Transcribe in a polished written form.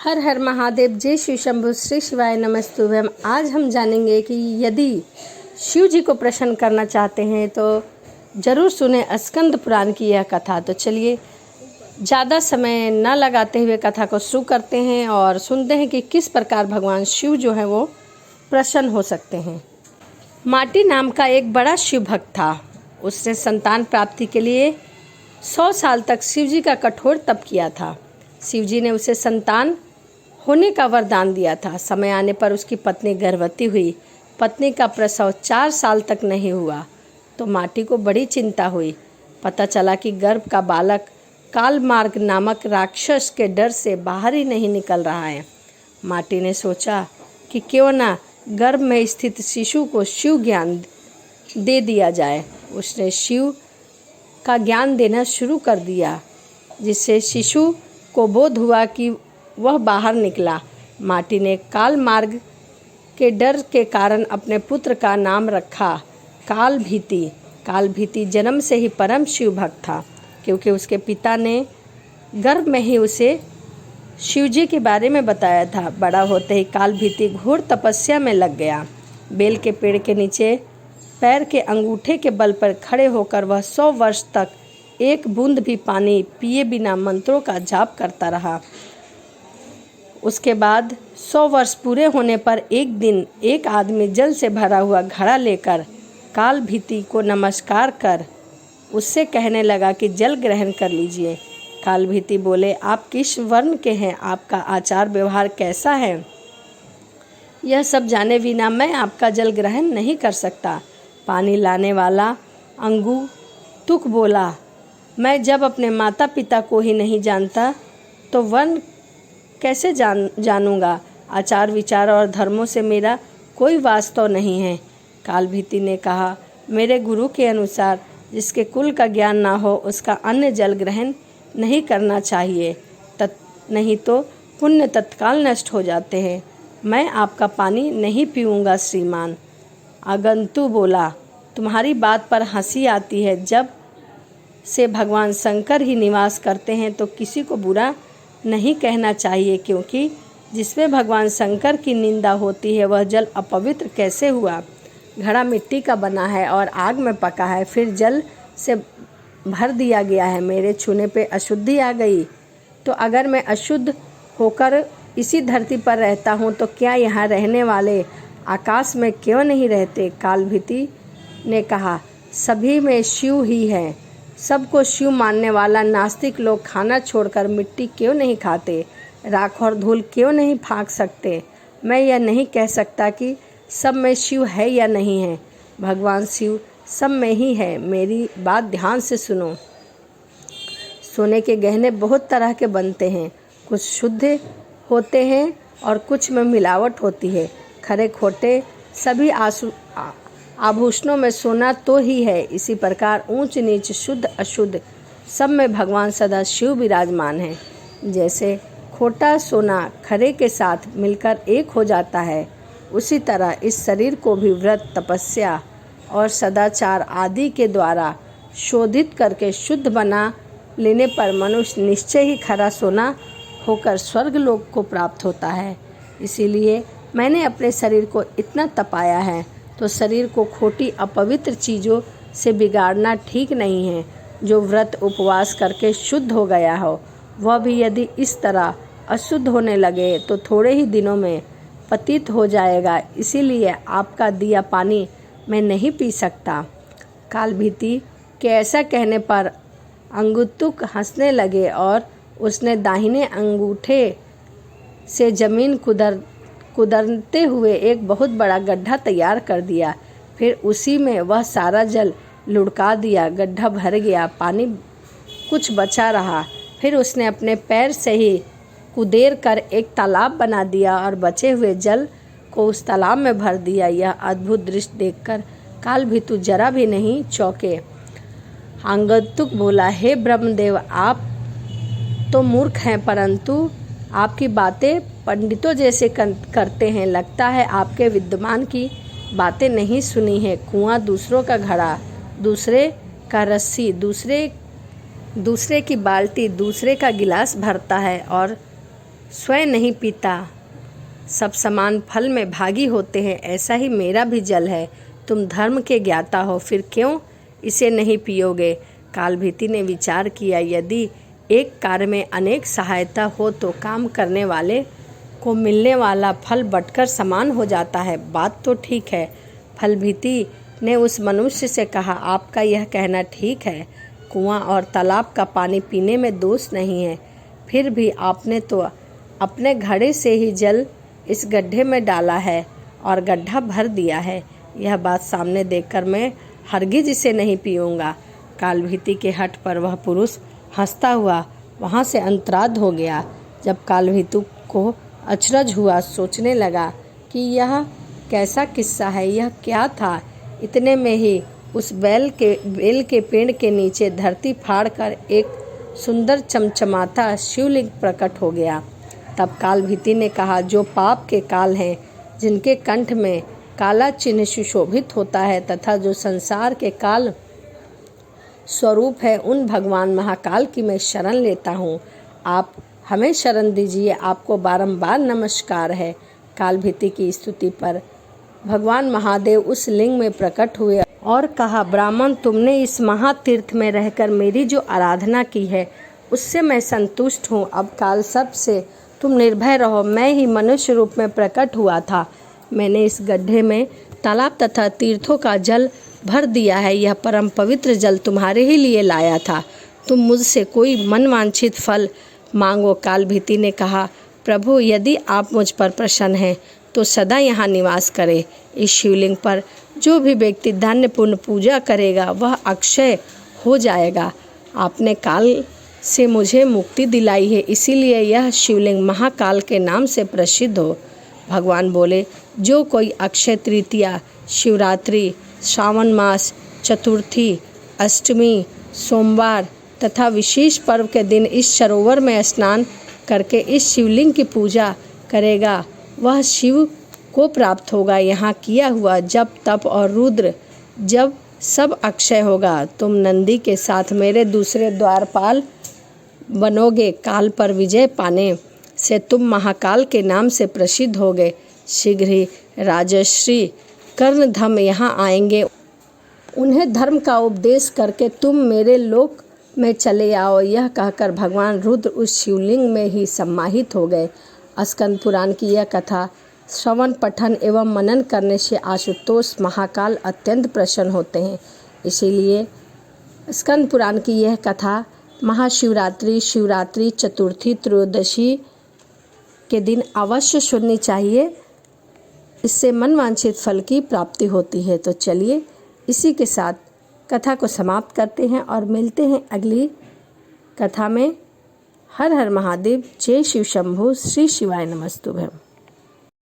हर हर महादेव, जय श्री शंभु, श्री शिवाय नमस्तुभ्यम। आज हम जानेंगे कि यदि शिव जी को प्रसन्न करना चाहते हैं तो जरूर सुने स्कंद पुराण की यह कथा। तो चलिए ज़्यादा समय न लगाते हुए कथा को शुरू करते हैं और सुनते हैं कि किस प्रकार भगवान शिव जो है वो प्रसन्न हो सकते हैं। माटी नाम का एक बड़ा शिव भक्त था। उसने संतान प्राप्ति के लिए 100 साल तक शिव जी का कठोर तप किया था। शिव जी ने उसे संतान होने का वरदान दिया था। समय आने पर उसकी पत्नी गर्भवती हुई। पत्नी का प्रसव 4 साल तक नहीं हुआ तो माटी को बड़ी चिंता हुई। पता चला कि गर्भ का बालक कालमार्ग नामक राक्षस के डर से बाहर ही नहीं निकल रहा है। माटी ने सोचा कि क्यों ना गर्भ में स्थित शिशु को शिव ज्ञान दे दिया जाए। उसने शिव का ज्ञान देना शुरू कर दिया, जिससे शिशु को बोध हुआ कि वह बाहर निकला। माटी ने काल मार्ग के डर के कारण अपने पुत्र का नाम रखा काल भीति। काल भीति जन्म से ही परम शिव भक्त था, क्योंकि उसके पिता ने गर्भ में ही उसे शिव जी के बारे में बताया था। बड़ा होते ही काल भीति घोर तपस्या में लग गया। बेल के पेड़ के नीचे पैर के अंगूठे के बल पर खड़े होकर वह 100 वर्ष तक एक बूंद भी पानी पिए बिना मंत्रों का जाप करता रहा। उसके बाद 100 वर्ष पूरे होने पर एक दिन एक आदमी जल से भरा हुआ घड़ा लेकर काल भीति को नमस्कार कर उससे कहने लगा कि जल ग्रहण कर लीजिए। काल भीति बोले, आप किस वर्ण के हैं? आपका आचार व्यवहार कैसा है? यह सब जाने बिना मैं आपका जल ग्रहण नहीं कर सकता। पानी लाने वाला अंगुतुक बोला, मैं जब अपने माता पिता को ही नहीं जानता तो वर्ण कैसे जानूंगा? आचार विचार और धर्मों से मेरा कोई वास्तव नहीं है। काल भीति ने कहा, मेरे गुरु के अनुसार जिसके कुल का ज्ञान ना हो उसका अन्य जल ग्रहण नहीं करना चाहिए, नहीं तो पुण्य तत्काल नष्ट हो जाते हैं। मैं आपका पानी नहीं पीऊँगा श्रीमान। आगंतु बोला, तुम्हारी बात पर हंसी आती है। जब से भगवान शंकर ही निवास करते हैं तो किसी को बुरा नहीं कहना चाहिए, क्योंकि जिसमें भगवान शंकर की निंदा होती है वह जल अपवित्र कैसे हुआ? घड़ा मिट्टी का बना है और आग में पका है, फिर जल से भर दिया गया है। मेरे छूने पे अशुद्धि आ गई तो अगर मैं अशुद्ध होकर इसी धरती पर रहता हूँ तो क्या यहाँ रहने वाले आकाश में क्यों नहीं रहते? काल भीति ने कहा, सभी में शिव ही है। सबको शिव मानने वाला नास्तिक लोग खाना छोड़कर मिट्टी क्यों नहीं खाते? राख और धूल क्यों नहीं फाँक सकते? मैं यह नहीं कह सकता कि सब में शिव है या नहीं है। भगवान शिव सब में ही है। मेरी बात ध्यान से सुनो। सोने के गहने बहुत तरह के बनते हैं। कुछ शुद्ध होते हैं और कुछ में मिलावट होती है। खरे खोटे सभी आभूषणों में सोना तो ही है। इसी प्रकार ऊंच नीच शुद्ध अशुद्ध सब में भगवान सदा शिव विराजमान है। जैसे खोटा सोना खरे के साथ मिलकर एक हो जाता है, उसी तरह इस शरीर को भी व्रत, तपस्या और सदाचार आदि के द्वारा शोधित करके शुद्ध बना लेने पर मनुष्य निश्चय ही खरा सोना होकर स्वर्ग लोक को प्राप्त होता है। इसीलिए मैंने अपने शरीर को इतना तपाया है। तो शरीर को खोटी अपवित्र चीज़ों से बिगाड़ना ठीक नहीं है। जो व्रत उपवास करके शुद्ध हो गया हो वह भी यदि इस तरह अशुद्ध होने लगे तो थोड़े ही दिनों में पतित हो जाएगा। इसीलिए आपका दिया पानी मैं नहीं पी सकता। काल भीति के ऐसा कहने पर अंगुतुक हंसने लगे और उसने दाहिने अंगूठे से जमीन कुदरते हुए एक बहुत बड़ा गड्ढा तैयार कर दिया। फिर उसी में वह सारा जल लुढ़का दिया। गड्ढा भर गया, पानी कुछ बचा रहा। फिर उसने अपने पैर से ही कुदेर कर एक तालाब बना दिया और बचे हुए जल को उस तालाब में भर दिया। यह अद्भुत दृश्य देखकर काल भीतु जरा भी नहीं चौंके। आगंतुक बोला, हे ब्रह्मदेव, आप तो मूर्ख हैं, परंतु आपकी बातें पंडितों जैसे करते हैं। लगता है आपके विद्वान की बातें नहीं सुनी है। कुआं दूसरों का घड़ा, दूसरे का रस्सी, दूसरे की बाल्टी, दूसरे का गिलास भरता है और स्वयं नहीं पीता, सब समान फल में भागी होते हैं, ऐसा ही मेरा भी जल है। तुम धर्म के ज्ञाता हो, फिर क्यों इसे नहीं पियोगे? कालभीति ने विचार किया, यदि एक कार्य में अनेक सहायता हो तो काम करने वाले को मिलने वाला फल बंटकर समान हो जाता है। बात तो ठीक है। फलभीति ने उस मनुष्य से कहा, आपका यह कहना ठीक है, कुआं और तालाब का पानी पीने में दोष नहीं है, फिर भी आपने तो अपने घड़े से ही जल इस गड्ढे में डाला है और गड्ढा भर दिया है। यह बात सामने देखकर मैं हरगिज इसे नहीं पीऊँगा। कालभीति के हठ पर वह पुरुष हंसता हुआ वहाँ से अंतराध हो गया। जब कालभीति को अचरज हुआ, सोचने लगा कि यह कैसा किस्सा है, यह क्या था। इतने में ही उस बेल के पेड़ के नीचे धरती फाड़कर एक सुंदर चमचमाता शिवलिंग प्रकट हो गया। तब कालभीति ने कहा, जो पाप के काल हैं, जिनके कंठ में काला चिन्ह सुशोभित होता है तथा जो संसार के काल स्वरूप है, उन भगवान महाकाल की मैं शरण लेता हूँ। आप हमें शरण दीजिए, आपको बारंबार नमस्कार है। कालभीति की स्तुति पर भगवान महादेव उस लिंग में प्रकट हुए और कहा, ब्राह्मण, तुमने इस महातीर्थ में रहकर मेरी जो आराधना की है उससे मैं संतुष्ट हूँ। अब काल सर्प से तुम निर्भय रहो। मैं ही मनुष्य रूप में प्रकट हुआ था। मैंने इस गड्ढे में तालाब तथा तीर्थों का जल भर दिया है। यह परम पवित्र जल तुम्हारे ही लिए लाया था। तुम मुझसे कोई मनवांछित फल मांगो। कालभीति ने कहा, प्रभु, यदि आप मुझ पर प्रसन्न हैं तो सदा यहाँ निवास करे। इस शिवलिंग पर जो भी व्यक्ति धन्यपूर्ण पूजा करेगा वह अक्षय हो जाएगा। आपने काल से मुझे मुक्ति दिलाई है, इसीलिए यह शिवलिंग महाकाल के नाम से प्रसिद्ध हो। भगवान बोले, जो कोई अक्षय तृतीया, शिवरात्रि, श्रावण मास, चतुर्थी, अष्टमी, सोमवार तथा विशेष पर्व के दिन इस सरोवर में स्नान करके इस शिवलिंग की पूजा करेगा वह शिव को प्राप्त होगा। यहाँ किया हुआ जप, तप और रुद्र जब सब अक्षय होगा। तुम नंदी के साथ मेरे दूसरे द्वारपाल बनोगे। काल पर विजय पाने से तुम महाकाल के नाम से प्रसिद्ध होगे। शीघ्र ही राजश्री कर्णधम यहाँ आएंगे। उन्हें धर्म का उपदेश करके तुम मेरे लोक में चले आओ। यह कहकर भगवान रुद्र उस शिवलिंग में ही सम्माहित हो गए। स्कंद पुराण की यह कथा श्रवण, पठन एवं मनन करने से आशुतोष महाकाल अत्यंत प्रसन्न होते हैं। इसीलिए स्कंद पुराण की यह कथा महाशिवरात्रि, शिवरात्रि, चतुर्थी, त्रयोदशी के दिन अवश्य सुननी चाहिए। इससे मनवांछित फल की प्राप्ति होती है। तो चलिए इसी के साथ कथा को समाप्त करते हैं और मिलते हैं अगली कथा में। हर हर महादेव। जय शिव शंभु। श्री शिवाय नमस्तुभ्यम।